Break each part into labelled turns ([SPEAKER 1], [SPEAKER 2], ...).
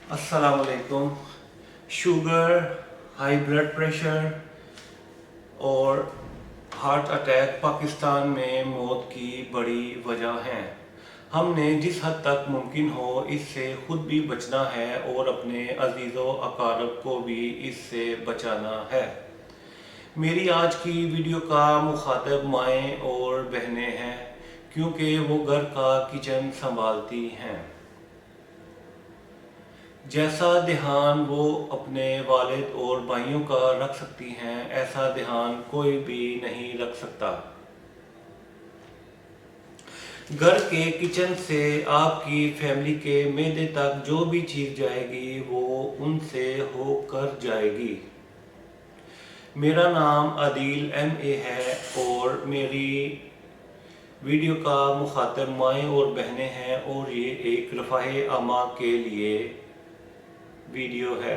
[SPEAKER 1] अस्सलाम वालेकुम। Sugar, high blood pressure और हार्ट अटैक पाकिस्तान में मौत की बड़ी वजह हैं। हमने जिस हद तक मुमकिन हो इससे खुद भी बचना है और अपने अजीज़ों अकारब को भी इससे बचाना है। मेरी आज की वीडियो का मुखातब माएँ और बहनें हैं, क्योंकि वो घर का किचन संभालती हैं। जैसा ध्यान वो अपने वालिद और भाइयों का रख सकती हैं, ऐसा ध्यान कोई भी नहीं रख सकता। घर के किचन से आपकी फैमिली के मैदे तक जो भी चीज़ जाएगी वो उनसे होकर जाएगी। मेरा नाम आदिल MA है और मेरी वीडियो का मुखातब माएँ और बहनें हैं, और ये एक रफ़ाए आमा के लिए वीडियो है।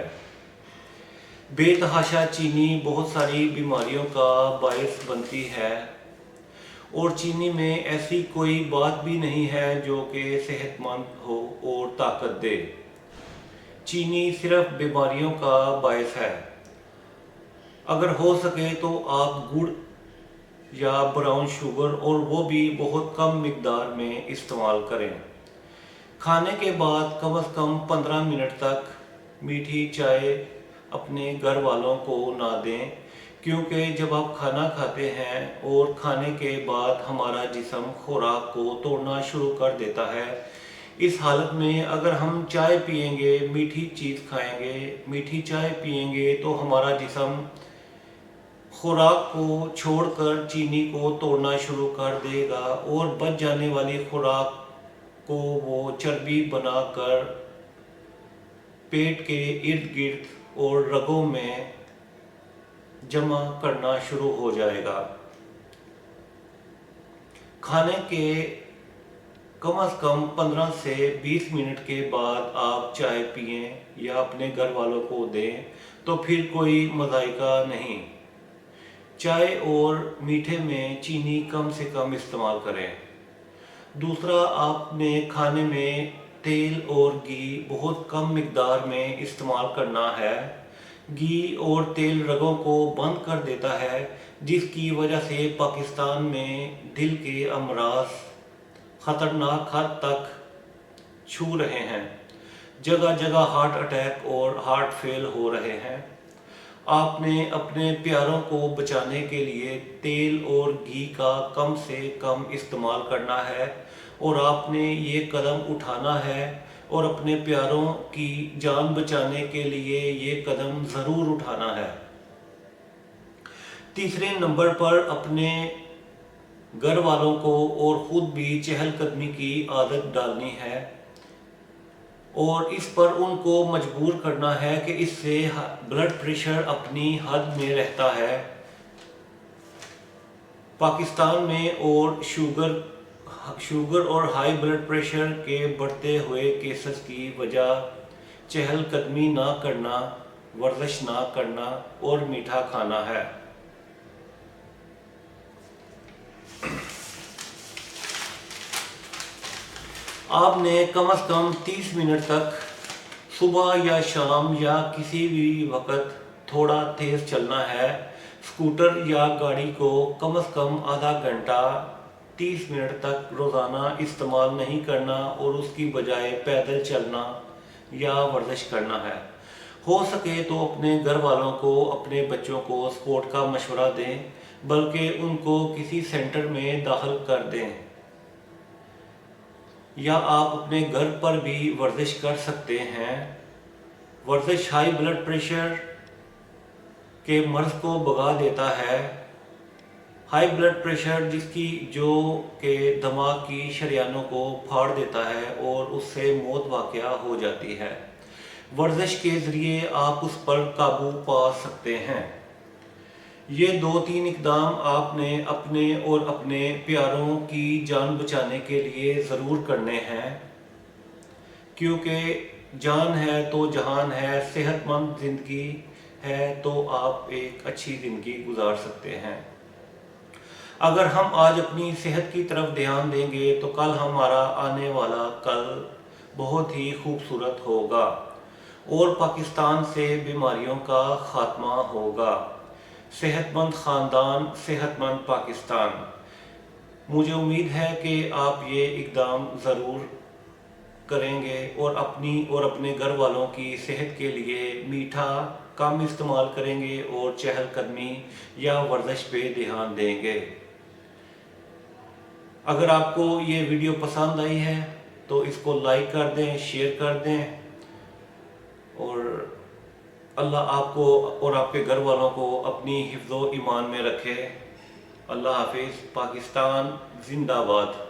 [SPEAKER 1] बेतहाशा चीनी बहुत सारी बीमारियों का बायस बनती है, और चीनी में ऐसी कोई बात भी नहीं है जो कि सेहतमंद हो और ताकत दे। चीनी सिर्फ बीमारियों का बायस है। अगर हो सके तो आप गुड़ या ब्राउन शुगर, और वो भी बहुत कम मिकदार में इस्तेमाल करें। खाने के बाद कम से कम 15 मिनट तक मीठी चाय अपने घर वालों को ना दें, क्योंकि जब आप खाना खाते हैं और खाने के बाद हमारा जिस्म खुराक को तोड़ना शुरू कर देता है। इस हालत में अगर हम चाय पिएंगे, मीठी चीज़ खाएंगे, मीठी चाय पिएंगे, तो हमारा जिस्म खुराक को छोड़कर चीनी को तोड़ना शुरू कर देगा, और बच जाने वाली खुराक को वो चर्बी बनाकर पेट के इर्द गिर्द और रगों में जमा करना शुरू हो जाएगा। खाने के कम से कम 15 से 20 मिनट के बाद आप चाय पिएं या अपने घर वालों को दें, तो फिर कोई मज़ायका नहीं। चाय और मीठे में चीनी कम से कम इस्तेमाल करें। दूसरा, आपने खाने में तेल और घी बहुत कम मिकदार में इस्तेमाल करना है। घी और तेल रगों को बंद कर देता है, जिसकी वजह से पाकिस्तान में दिल के अमराज ख़तरनाक हद तक छू रहे हैं। जगह जगह हार्ट अटैक और हार्ट फेल हो रहे हैं। आपने अपने प्यारों को बचाने के लिए तेल और घी का कम से कम इस्तेमाल करना है, और आपने ये कदम उठाना है, और अपने प्यारों की जान बचाने के लिए ये कदम ज़रूर उठाना है। तीसरे नंबर पर अपने घर वालों को और ख़ुद भी चहलकदमी की आदत डालनी है, और इस पर उनको मजबूर करना है कि इससे ब्लड प्रेशर अपनी हद में रहता है। पाकिस्तान में और शुगर और हाई ब्लड प्रेशर के बढ़ते हुए केसेस की वजह चहलकदमी ना करना, वर्जिश ना करना और मीठा खाना है। आपने कम से कम 30 मिनट तक सुबह या शाम या किसी भी वक्त थोड़ा तेज़ चलना है। स्कूटर या गाड़ी को कम से कम आधा घंटा 30 मिनट तक रोज़ाना इस्तेमाल नहीं करना, और उसकी बजाय पैदल चलना या वर्जिश करना है। हो सके तो अपने घर वालों को, अपने बच्चों को स्पोर्ट का मशवरा दें, बल्कि उनको किसी सेंटर में दाखिल कर दें, या आप अपने घर पर भी वर्जिश कर सकते हैं। वर्जिश हाई ब्लड प्रेशर के मर्ज को भगा देता है। हाई ब्लड प्रेशर जिसकी जो के दिमाग की शरियानों को फाड़ देता है और उससे मौत वाक़या हो जाती है। वर्जिश के ज़रिए आप उस पर काबू पा सकते हैं। ये 2-3 इक़दाम आपने अपने और अपने प्यारों की जान बचाने के लिए ज़रूर करने हैं, क्योंकि जान है तो जहान है। सेहतमंद ज़िंदगी है तो आप एक अच्छी ज़िंदगी गुजार सकते हैं। अगर हम आज अपनी सेहत की तरफ ध्यान देंगे तो कल हमारा आने वाला कल बहुत ही खूबसूरत होगा। और पाकिस्तान से बीमारियों का खात्मा होगा। सेहतमंद ख़ानदान, सेहतमंद पाकिस्तान। मुझे उम्मीद है कि आप ये इक़दाम ज़रूर करेंगे और अपनी और अपने घर वालों की सेहत के लिए मीठा कम इस्तेमाल करेंगे और चहलकदमी या वर्जिश पे ध्यान देंगे। अगर आपको ये वीडियो पसंद आई है तो इसको लाइक कर दें, शेयर कर दें और अल्लाह आपको और आपके घर वालों को अपनी हिफ्ज़ो ईमान में रखे। अल्लाह हाफिज़। पाकिस्तान जिंदाबाद।